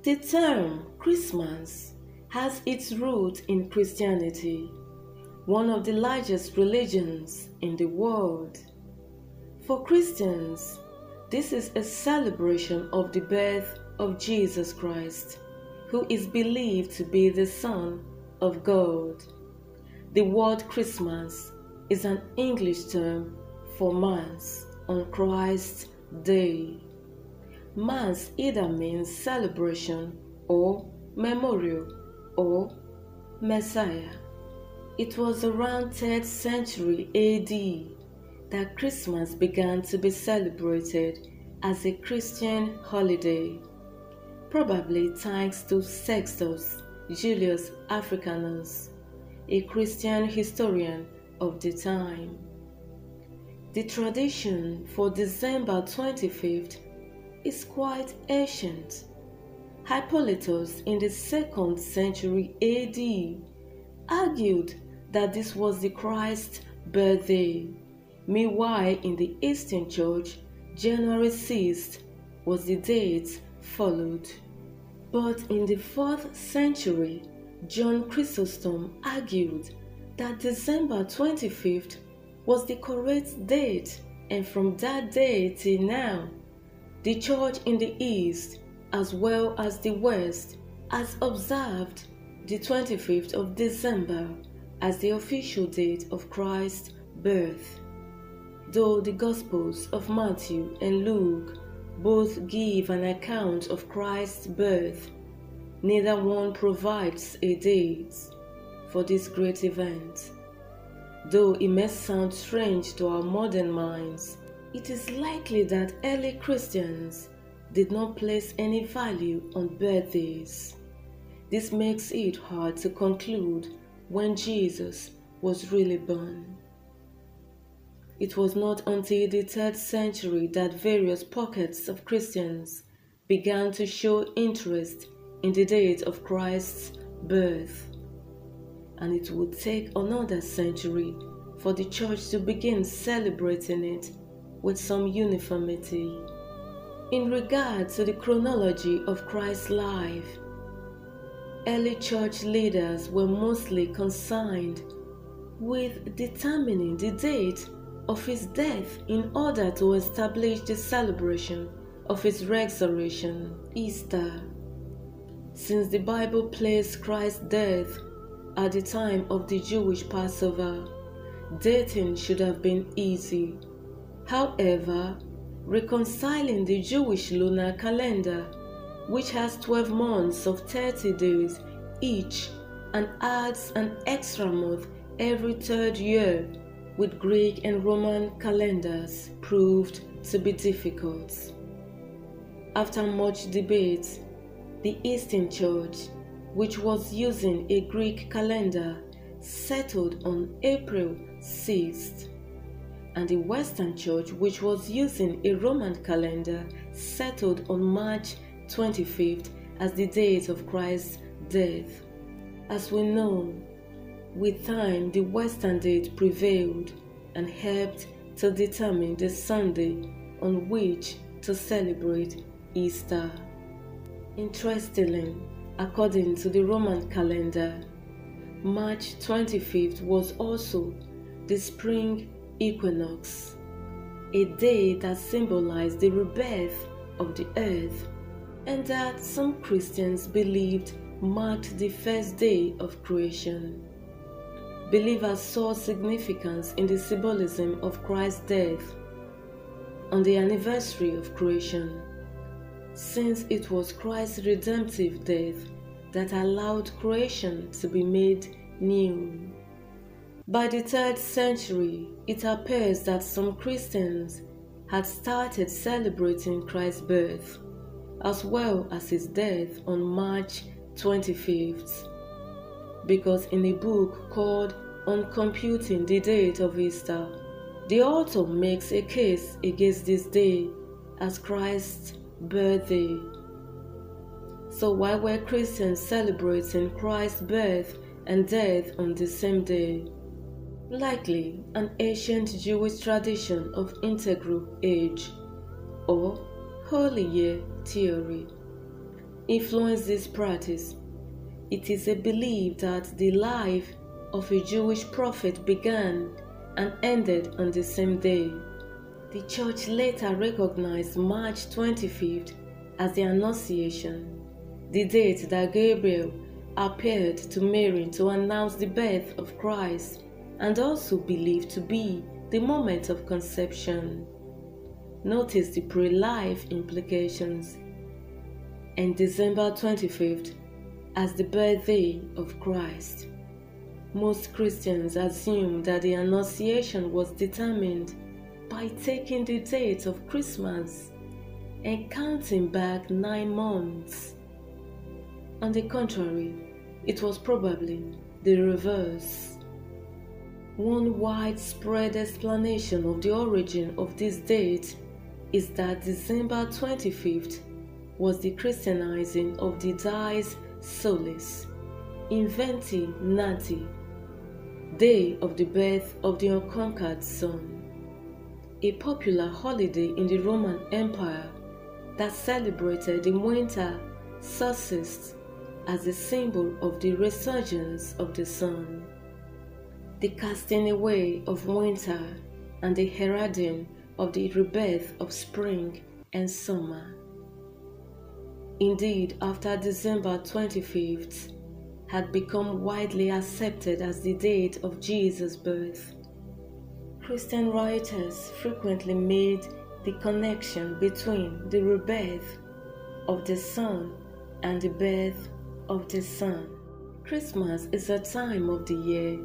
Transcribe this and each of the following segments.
The term Christmas has its root in Christianity, one of the largest religions in the world. For Christians, this is a celebration of the birth of Jesus Christ, who is believed to be the Son of God. The word Christmas is an English term for Mass on Christ's Day. Mass either means celebration or memorial or Messiah. It was around 3rd century AD that Christmas began to be celebrated as a Christian holiday, probably thanks to Sextus Julius Africanus, a Christian historian of the time. The tradition for December 25th is quite ancient. Hippolytus in the 2nd century AD argued that this was the Christ's birthday. Meanwhile, in the Eastern Church, January 6th was the date followed. But in the 4th century, John Chrysostom argued that December 25th was the correct date, and from that day till now, the Church in the East, as well as the West, has observed the 25th of December as the official date of Christ's birth. Though the Gospels of Matthew and Luke both give an account of Christ's birth, neither one provides a date for this great event. Though it may sound strange to our modern minds, it is likely that early Christians did not place any value on birthdays. This makes it hard to conclude when Jesus was really born. It was not until the 3rd century that various pockets of Christians began to show interest in the date of Christ's birth, and it would take another century for the Church to begin celebrating it with some uniformity. In regard to the chronology of Christ's life, early church leaders were mostly concerned with determining the date of his death in order to establish the celebration of his resurrection, Easter. Since the Bible placed Christ's death at the time of the Jewish Passover, dating should have been easy. However, reconciling the Jewish lunar calendar, which has 12 months of 30 days each and adds an extra month every 3rd year, with Greek and Roman calendars, proved to be difficult. After much debate, the Eastern Church, which was using a Greek calendar, settled on April 6th, and the Western Church, which was using a Roman calendar, settled on March 25th as the date of Christ's death. As we know, with time the Western date prevailed and helped to determine the Sunday on which to celebrate Easter. Interestingly, according to the Roman calendar, March 25th was also the spring equinox, a day that symbolized the rebirth of the earth, and that some Christians believed marked the first day of creation. Believers saw significance in the symbolism of Christ's death on the anniversary of creation, since it was Christ's redemptive death that allowed creation to be made new. By the 3rd century, it appears that some Christians had started celebrating Christ's birth, as well as his death on March 25th, because in a book called On Computing the Date of Easter, the author makes a case against this day as Christ's birthday. So why were Christians celebrating Christ's birth and death on the same day? Likely an ancient Jewish tradition of integral age or holy year theory. influenced this practice. It is a belief that the life of a Jewish prophet began and ended on the same day. The church later recognized March 25th as the Annunciation, the date that Gabriel appeared to Mary to announce the birth of Christ, and also believed to be the moment of conception. Notice the pre-life implications. And December 25th as the birthday of Christ. Most Christians assume that the Annunciation was determined by taking the date of Christmas and counting back 9 months. On the contrary, it was probably the reverse. One widespread explanation of the origin of this date is that December 25th was the Christianizing of the Dies Solis, Inventi Nati, day of the birth of the unconquered sun, a popular holiday in the Roman Empire that celebrated the winter solstice as a symbol of the resurgence of the sun, the casting away of winter, and the heralding of the rebirth of spring and summer. Indeed, after December 25th had become widely accepted as the date of Jesus' birth, Christian writers frequently made the connection between the rebirth of the sun and the birth of the sun. Christmas is a time of the year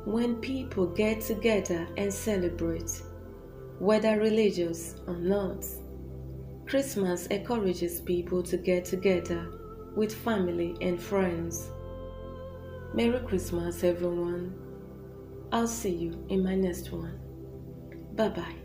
when people get together and celebrate, whether religious or not. Christmas encourages people to get together with family and friends. Merry Christmas, everyone. I'll see you in my next one. Bye-bye.